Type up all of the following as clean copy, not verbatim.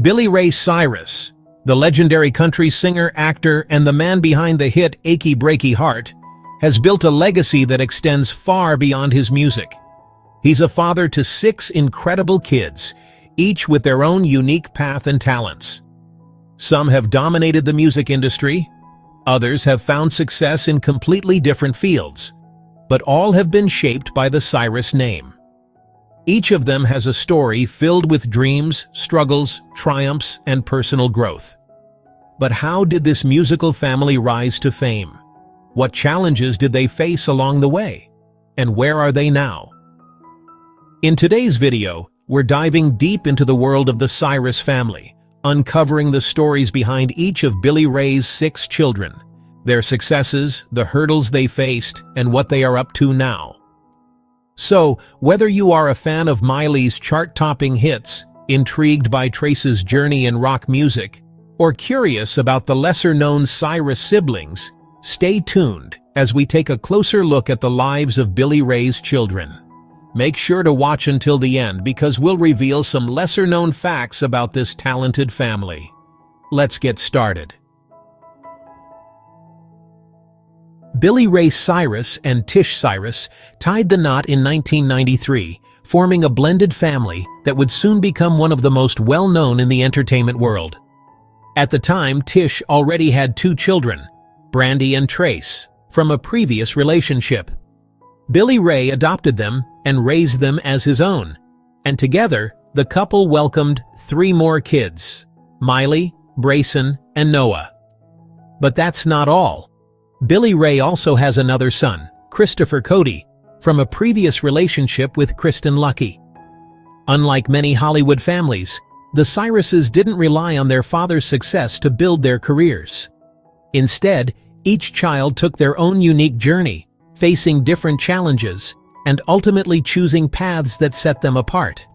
Billy Ray Cyrus, the legendary country singer, actor, and the man behind the hit Achy Breaky Heart, has built a legacy that extends far beyond his music. He's a father to 6 incredible kids, each with their own unique path and talents. Some have dominated the music industry, others have found success in completely different fields, but all have been shaped by the Cyrus name. Each of them has a story filled with dreams, struggles, triumphs, and personal growth. But how did this musical family rise to fame? What challenges did they face along the way? And where are they now? In today's video, we're diving deep into the world of the Cyrus family, uncovering the stories behind each of Billy Ray's 6 children, their successes, the hurdles they faced, and what they are up to now. So, whether you are a fan of Miley's chart-topping hits, intrigued by Trace's journey in rock music, or curious about the lesser-known Cyrus siblings, stay tuned as we take a closer look at the lives of Billy Ray's children. Make sure to watch until the end because we'll reveal some lesser-known facts about this talented family. Let's get started. Billy Ray Cyrus and Tish Cyrus tied the knot in 1993, forming a blended family that would soon become one of the most well-known in the entertainment world. At the time, Tish already had 2 children, Brandi and Trace, from a previous relationship. Billy Ray adopted them and raised them as his own, and together, the couple welcomed 3 more kids, Miley, Braison, and Noah. But that's not all. Billy Ray also has another son, Christopher Cody, from a previous relationship with Kristen Lucky. Unlike many Hollywood families, the Cyruses didn't rely on their father's success to build their careers. Instead, each child took their own unique journey, facing different challenges, and ultimately choosing paths that set them apart.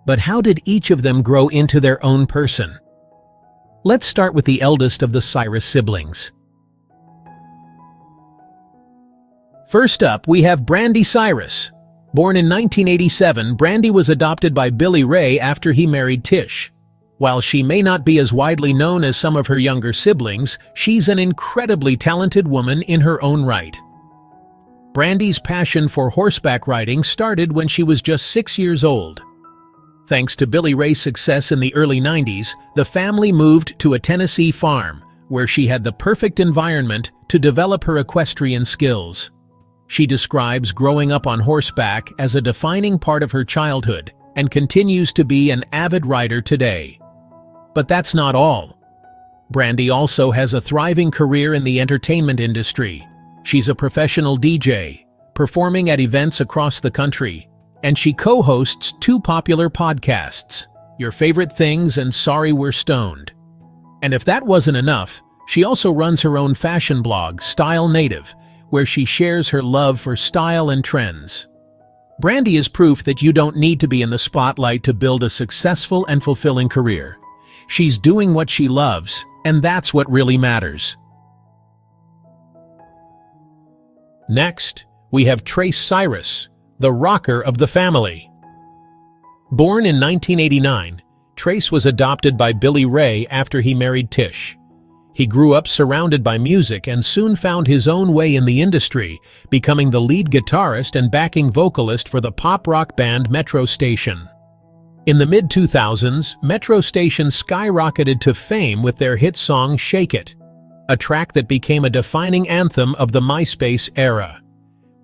But how did each of them grow into their own person? Let's start with the eldest of the Cyrus siblings. First up, we have Brandi Cyrus. Born in 1987, Brandi was adopted by Billy Ray after he married Tish. While she may not be as widely known as some of her younger siblings, she's an incredibly talented woman in her own right. Brandi's passion for horseback riding started when she was just 6 years old. Thanks to Billy Ray's success in the early 90s, the family moved to a Tennessee farm, where she had the perfect environment to develop her equestrian skills. She describes growing up on horseback as a defining part of her childhood and continues to be an avid rider today. But that's not all. Brandi also has a thriving career in the entertainment industry. She's a professional DJ, performing at events across the country, and she co-hosts 2 popular podcasts, Your Favorite Things and Sorry We're Stoned. And if that wasn't enough, she also runs her own fashion blog, Style Native, where she shares her love for style and trends. Brandi is proof that you don't need to be in the spotlight to build a successful and fulfilling career. She's doing what she loves, and that's what really matters. Next, we have Trace Cyrus, the rocker of the family. Born in 1989, Trace was adopted by Billy Ray after he married Tish. He grew up surrounded by music and soon found his own way in the industry, becoming the lead guitarist and backing vocalist for the pop-rock band Metro Station. In the mid-2000s, Metro Station skyrocketed to fame with their hit song Shake It, a track that became a defining anthem of the MySpace era.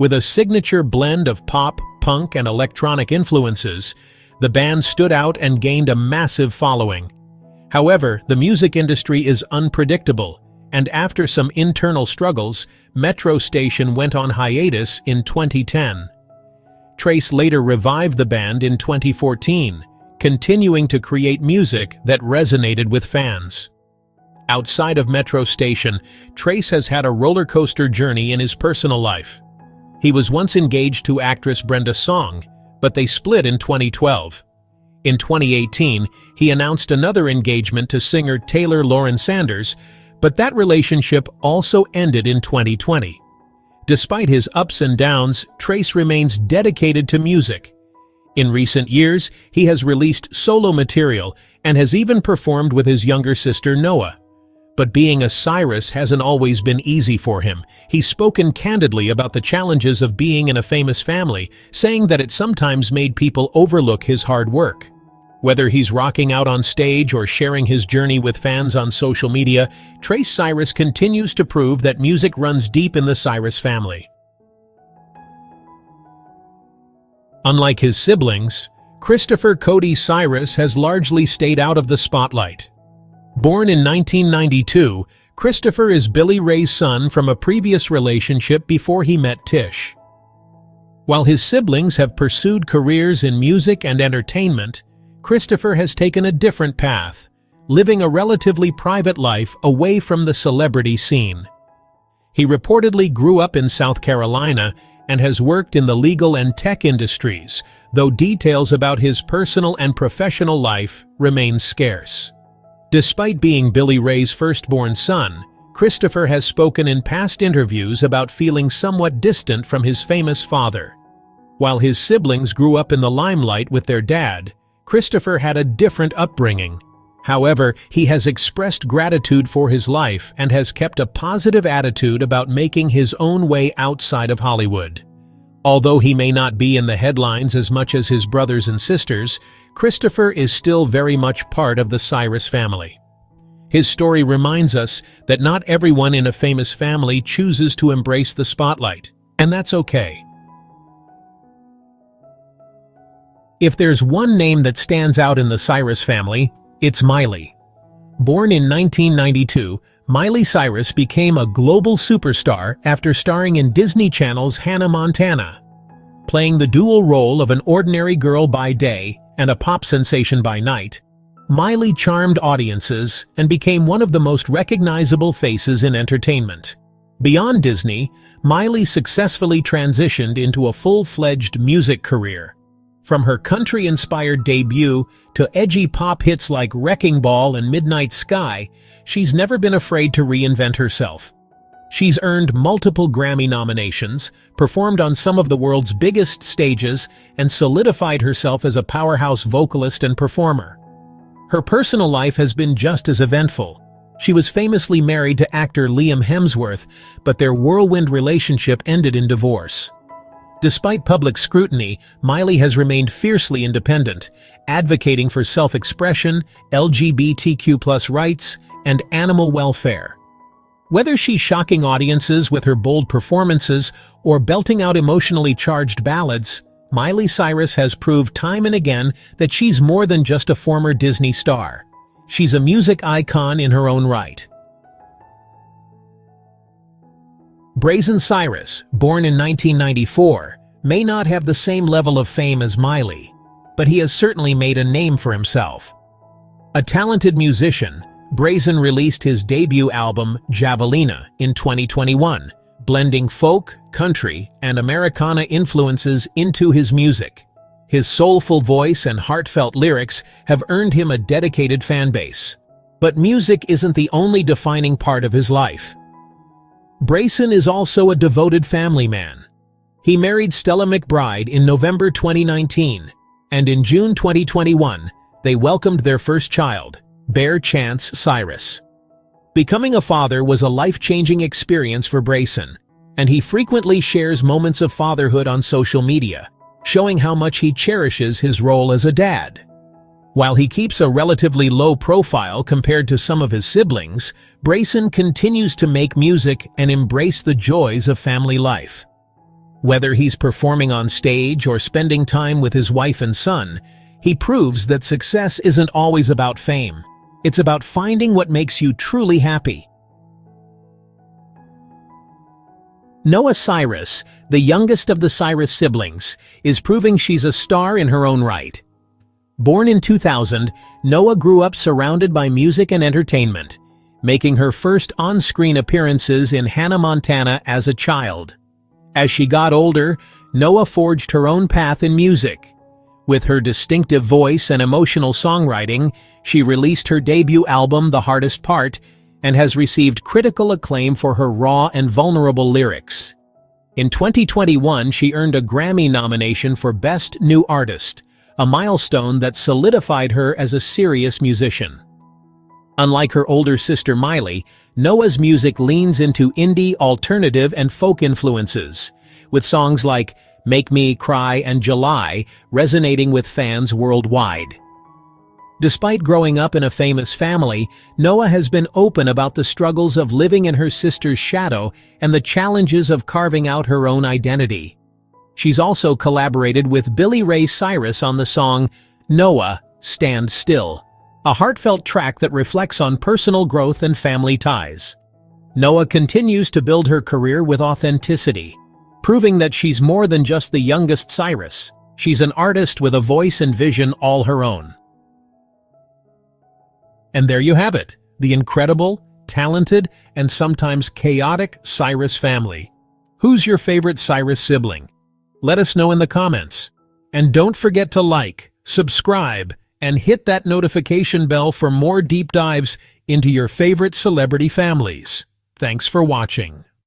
With a signature blend of pop, punk, and electronic influences, the band stood out and gained a massive following. However, the music industry is unpredictable, and after some internal struggles, Metro Station went on hiatus in 2010. Trace later revived the band in 2014, continuing to create music that resonated with fans. Outside of Metro Station, Trace has had a roller coaster journey in his personal life. He was once engaged to actress Brenda Song, but they split in 2012. In 2018, he announced another engagement to singer Taylor Lauren Sanders, but that relationship also ended in 2020. Despite his ups and downs, Trace remains dedicated to music. In recent years, he has released solo material and has even performed with his younger sister Noah. But being a Cyrus hasn't always been easy for him. He's spoken candidly about the challenges of being in a famous family, saying that it sometimes made people overlook his hard work. Whether he's rocking out on stage or sharing his journey with fans on social media, Trace Cyrus continues to prove that music runs deep in the Cyrus family. Unlike his siblings, Christopher Cody Cyrus has largely stayed out of the spotlight. Born in 1992, Christopher is Billy Ray's son from a previous relationship before he met Tish. While his siblings have pursued careers in music and entertainment, Christopher has taken a different path, living a relatively private life away from the celebrity scene. He reportedly grew up in South Carolina and has worked in the legal and tech industries, though details about his personal and professional life remain scarce. Despite being Billy Ray's firstborn son, Christopher has spoken in past interviews about feeling somewhat distant from his famous father. While his siblings grew up in the limelight with their dad, Christopher had a different upbringing. However, he has expressed gratitude for his life and has kept a positive attitude about making his own way outside of Hollywood. Although he may not be in the headlines as much as his brothers and sisters, Christopher is still very much part of the Cyrus family. His story reminds us that not everyone in a famous family chooses to embrace the spotlight, and that's okay. If there's one name that stands out in the Cyrus family, it's Miley. Born in 1992, Miley Cyrus became a global superstar after starring in Disney Channel's Hannah Montana. Playing the dual role of an ordinary girl by day and a pop sensation by night, Miley charmed audiences and became one of the most recognizable faces in entertainment. Beyond Disney, Miley successfully transitioned into a full-fledged music career. From her country-inspired debut to edgy pop hits like Wrecking Ball and Midnight Sky, she's never been afraid to reinvent herself. She's earned multiple Grammy nominations, performed on some of the world's biggest stages, and solidified herself as a powerhouse vocalist and performer. Her personal life has been just as eventful. She was famously married to actor Liam Hemsworth, but their whirlwind relationship ended in divorce. Despite public scrutiny, Miley has remained fiercely independent, advocating for self-expression, LGBTQ+ rights, and animal welfare. Whether she's shocking audiences with her bold performances or belting out emotionally charged ballads, Miley Cyrus has proved time and again that she's more than just a former Disney star. She's a music icon in her own right. Braison Cyrus, born in 1994, may not have the same level of fame as Miley, but he has certainly made a name for himself. A talented musician, Braison released his debut album, Javelina, in 2021, blending folk, country, and Americana influences into his music. His soulful voice and heartfelt lyrics have earned him a dedicated fan base. But music isn't the only defining part of his life. Braison is also a devoted family man. He married Stella McBride in November 2019, and in June 2021, they welcomed their first child, Bear Chance Cyrus. Becoming a father was a life-changing experience for Braison, and he frequently shares moments of fatherhood on social media, showing how much he cherishes his role as a dad. While he keeps a relatively low profile compared to some of his siblings, Braison continues to make music and embrace the joys of family life. Whether he's performing on stage or spending time with his wife and son, he proves that success isn't always about fame. It's about finding what makes you truly happy. Noah Cyrus, the youngest of the Cyrus siblings, is proving she's a star in her own right. Born in 2000, Noah grew up surrounded by music and entertainment, making her first on-screen appearances in Hannah Montana as a child. As she got older, Noah forged her own path in music. With her distinctive voice and emotional songwriting, she released her debut album, The Hardest Part, and has received critical acclaim for her raw and vulnerable lyrics. In 2021, she earned a Grammy nomination for Best New Artist, a milestone that solidified her as a serious musician. Unlike her older sister Miley, Noah's music leans into indie, alternative, and folk influences, with songs like Make Me Cry and July resonating with fans worldwide. Despite growing up in a famous family, Noah has been open about the struggles of living in her sister's shadow and the challenges of carving out her own identity. She's also collaborated with Billy Ray Cyrus on the song Noah, Stand Still, a heartfelt track that reflects on personal growth and family ties. Noah continues to build her career with authenticity, proving that she's more than just the youngest Cyrus. She's an artist with a voice and vision all her own. And there you have it, the incredible, talented, and sometimes chaotic Cyrus family. Who's your favorite Cyrus sibling? Let us know in the comments. And don't forget to like, subscribe, and hit that notification bell for more deep dives into your favorite celebrity families. Thanks for watching.